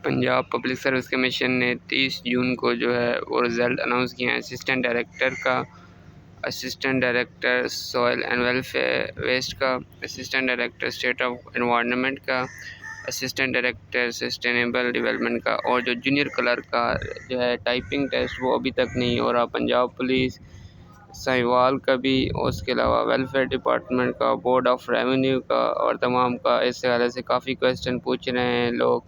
Punjab public service commission نے 30 جون کو جو ہے وہ رزلٹ اناؤنس کیا ہے اسسٹنٹ ڈائریکٹر کا، assistant director soil and waste کا، assistant director state of environment کا، اسسٹنٹ ڈائریکٹر سسٹینیبل ڈیولپمنٹ کا، اور جو جونیئر کلرک کا جو ہے ٹائپنگ ٹیسٹ وہ ابھی تک نہیں ہو رہا۔ پنجاب پولیس، ساہیوال کا بھی، اور اس کے علاوہ ویلفیئر ڈپارٹمنٹ کا، بورڈ آف ریونیو کا، اور تمام کا اس حوالے سے کافی کویسچن پوچھ رہے ہیں لوگ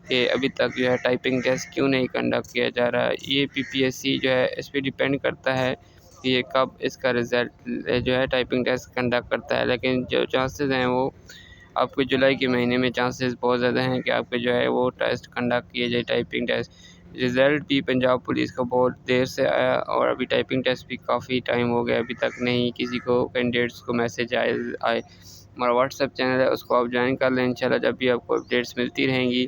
کہ ابھی تک جو ہے ٹائپنگ ٹیسٹ کیوں نہیں کنڈکٹ کیا جا رہا ہے۔ یہ PPSC جو ہے اس پہ ڈیپینڈ کرتا ہے کہ یہ کب اس کا رزلٹ جو ہے ٹائپنگ ٹیسٹ کنڈکٹ کرتا ہے، لیکن جو چانسز ہیں وہ آپ کے جولائی کے مہینے میں چانسز بہت زیادہ ہیں کہ آپ کے جو ہے وہ ٹیسٹ کنڈکٹ کیے جائے ٹائپنگ ٹیسٹ۔ رزلٹ بھی پنجاب پولیس کا بہت دیر سے آیا، اور ابھی ٹائپنگ ٹیسٹ بھی کافی ٹائم ہو گیا، ابھی تک نہیں کسی کو کینڈیڈیٹس کو میسج آئے۔ ہمارا واٹس ایپ چینل ہے، اس کو آپ جوائن کر لیں، انشاءاللہ جب بھی آپ کو اپڈیٹس ملتی رہیں گی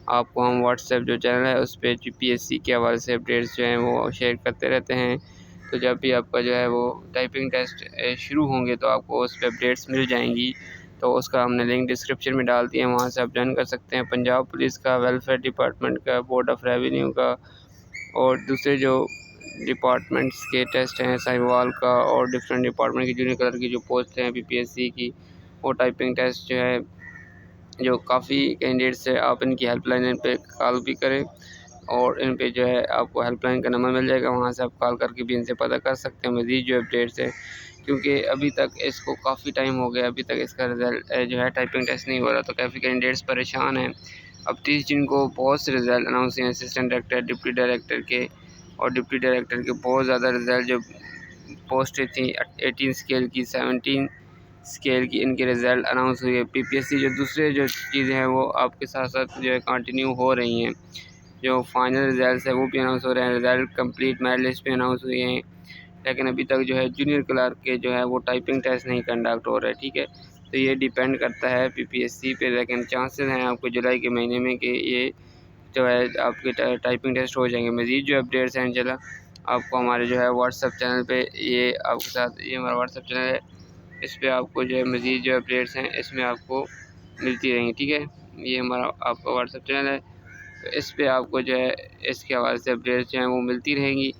آپ کو ہم واٹس ایپ جو چینل ہے اس پہ PPSC کے حوالے سے اپڈیٹس جو ہیں وہ شیئر کرتے رہتے ہیں۔ تو جب بھی آپ کا جو ہے وہ ٹائپنگ ٹیسٹ شروع ہوں گے تو آپ کو اس پہ اپڈیٹس مل جائیں گی، تو اس کا ہم نے لنک ڈسکرپشن میں ڈال دیا ہے، وہاں سے آپ جوائن کر سکتے ہیں۔ پنجاب پولیس کا، ویلفیئر ڈپارٹمنٹ کا، بورڈ آف ریونیو کا، اور دوسرے جو ڈپارٹمنٹس کے ٹیسٹ ہیں، ساہیوال کا اور ڈفرینٹ ڈپارٹمنٹ کی جونیئر کلر کی جو پوسٹ ہیں PPSC کی، وہ ٹائپنگ ٹیسٹ جو ہے جو کافی کینڈیڈیٹس ہے، آپ ان کی ہیلپ لائن پہ کال بھی کریں، اور ان پہ جو ہے آپ کو ہیلپ لائن کا نمبر مل جائے گا، وہاں سے آپ کال کر کے بھی ان سے پتہ کر سکتے ہیں مزید جو اپڈیٹس ہے، کیونکہ ابھی تک اس کو کافی ٹائم ہو گیا، ابھی تک اس کا رزلٹ جو ہے ٹائپنگ ٹیسٹ نہیں ہو رہا، تو کافی کینڈیڈیٹس پریشان ہیں۔ اب 30 جن کو بہت سے رزلٹ اناؤنس ہیں اسسٹنٹ ڈائریکٹر، ڈپٹی ڈائریکٹر کے، اور ڈپٹی ڈائریکٹر کے بہت زیادہ رزلٹ جو پوسٹیں تھیں 18 اسکیل کی، 17 اسکیل کی، ان کے رزلٹ اناؤنس ہوئے۔ PPSC جو دوسرے جو چیزیں ہیں وہ آپ کے ساتھ ساتھ جو ہے کنٹینیو ہو رہی ہیں، جو فائنل رزلٹس ہیں وہ بھی اناؤنس ہو رہے ہیں، رزلٹ کمپلیٹ میرٹ لسٹ بھی اناؤنس ہوئے ہیں، لیکن ابھی تک جو ہے جونیئر کلرک کے جو ہے وہ ٹائپنگ ٹیسٹ نہیں کنڈکٹ ہو رہا ہے، ٹھیک ہے۔ تو یہ ڈیپینڈ کرتا ہے PPSC پہ، لیکن چانسز ہیں آپ کو جولائی کے مہینے میں کہ یہ جو ہے آپ کے ٹائپنگ ٹیسٹ ہو جائیں گے۔ مزید جو اپڈیٹس ہیں انشاءاللہ آپ کو ہمارے جو ہے واٹس ایپ چینل پہ، یہ آپ کے ساتھ یہ ہمارا واٹس ایپ چینل ہے، اس پہ آپ کو جو ہے مزید جو اپڈیٹس ہیں اس میں آپ کو ملتی رہیں گی، ٹھیک ہے۔ یہ ہمارا آپ کا واٹس ایپ چینل ہے، تو اس پہ آپ کو جو ہے اس کے حوالے سے اپڈیٹس جو ہیں وہ ملتی رہیں گی۔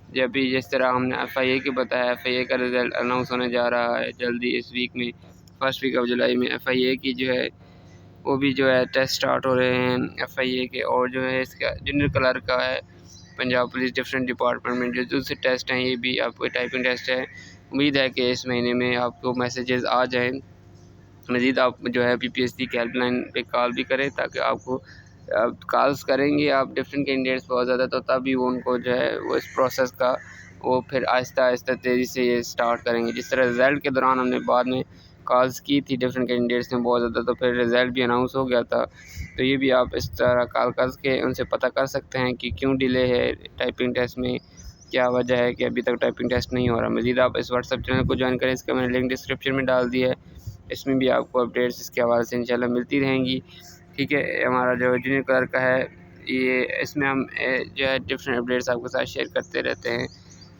جب بھی جس طرح ہم نے FIA کے بتایا، FIA کا رزلٹ اناؤنس ہونے جا رہا ہے جلدی، اس ویک میں، فرسٹ ویک آف جولائی میں FIA کی جو ہے وہ بھی جو ہے ٹیسٹ سٹارٹ ہو رہے ہیں FIA کے، اور جو ہے اس کا جونیئر کلرک کا ہے پنجاب پولیس ڈفرینٹ ڈپارٹمنٹ میں جو دوسرے ٹیسٹ ہیں، یہ بھی آپ کو ٹائپنگ ٹیسٹ ہے۔ امید ہے کہ اس مہینے میں آپ کو میسیجز آ جائیں۔ مزید آپ جو ہے PPSC کی ہیلپ لائن پہ کال بھی کریں، تاکہ آپ کو کالز کریں گے آپ ڈفرینٹ کینڈیڈیٹس بہت زیادہ، تو تبھی وہ ان کو جو ہے وہ اس پروسیس کا وہ پھر آہستہ آہستہ تیزی سے یہ سٹارٹ کریں گے۔ جس طرح رزلٹ کے دوران ہم نے بعد میں کالز کی تھی ڈفرینٹ کینڈیڈیٹس نے بہت زیادہ، تو پھر رزلٹ بھی اناؤنس ہو گیا تھا، تو یہ بھی آپ اس طرح کال کر کے ان سے پتہ کر سکتے ہیں کہ کیوں ڈیلے ہے ٹائپنگ ٹیسٹ میں، کیا وجہ ہے کہ ابھی تک ٹائپنگ ٹیسٹ نہیں ہو رہا۔ مزید آپ اس واٹس ایپ چینل کو جوائن کریں، اس کا میں نے لنک ڈسکرپشن میں ڈال دیا ہے، اس میں بھی آپ کو اپڈیٹس اس کے حوالے سے انشاءاللہ ملتی رہیں گی، ٹھیک ہے۔ ہمارا جو جونیئر کلرک کا ہے یہ اس میں ہم جو ہے ڈفرینٹ اپڈیٹس آپ کے ساتھ شیئر کرتے رہتے ہیں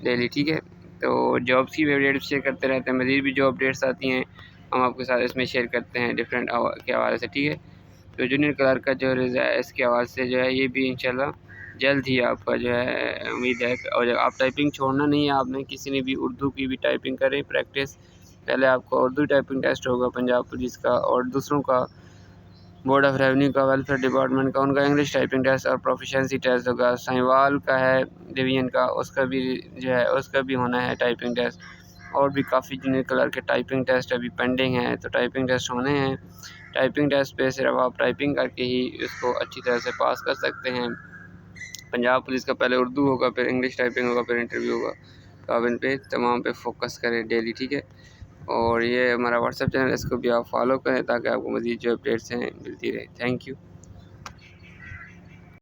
ڈیلی، ٹھیک ہے۔ تو جابس کی بھی اپڈیٹس شیئر کرتے رہتے ہیں، مزید بھی جو اپڈیٹس آتی ہیں ہم آپ کے ساتھ اس میں شیئر کرتے ہیں ڈفرینٹ کے حوالے سے، ٹھیک ہے۔ تو جونیئر کلرک کا جو اس کے حوالے سے جو ہے یہ بھی انشاءاللہ جلد ہی آپ کا جو ہے امید ہے، اور آپ ٹائپنگ چھوڑنا نہیں ہے آپ نے، کسی نے بھی اردو کی بھی ٹائپنگ کریں پریکٹس، پہلے آپ کو اردو ٹائپنگ ٹیسٹ ہوگا پنجاب پولیس کا، اور دوسروں کا بورڈ آف ریونیو کا، ویلفیئر ڈپارٹمنٹ کا، ان کا انگلش ٹائپنگ ٹیسٹ اور پروفیشنسی ٹیسٹ ہوگا۔ ساہیوال کا ہے ڈویژن کا، اس کا بھی جو ہے اس کا بھی ہونا ہے ٹائپنگ ٹیسٹ، اور بھی کافی جونیئر کلر کے ٹائپنگ ٹیسٹ ابھی پینڈنگ ہیں، تو ٹائپنگ ٹیسٹ ہونے ہیں۔ ٹائپنگ ٹیسٹ پہ صرف آپ ٹائپنگ کر کے ہی اس کو اچھی طرح سے پاس کر سکتے ہیں۔ پنجاب پولیس کا پہلے اردو ہوگا، پھر انگلش ٹائپنگ ہوگا، پھر انٹرویو ہوگا، تو آپ ان پہ تمام پہ فوکس کریں ڈیلی، ٹھیک ہے۔ اور یہ ہمارا واٹس ایپ چینل ہے، اس کو بھی آپ فالو کریں تاکہ آپ کو مزید جو اپڈیٹس ہیں ملتی رہیں۔ Thank you.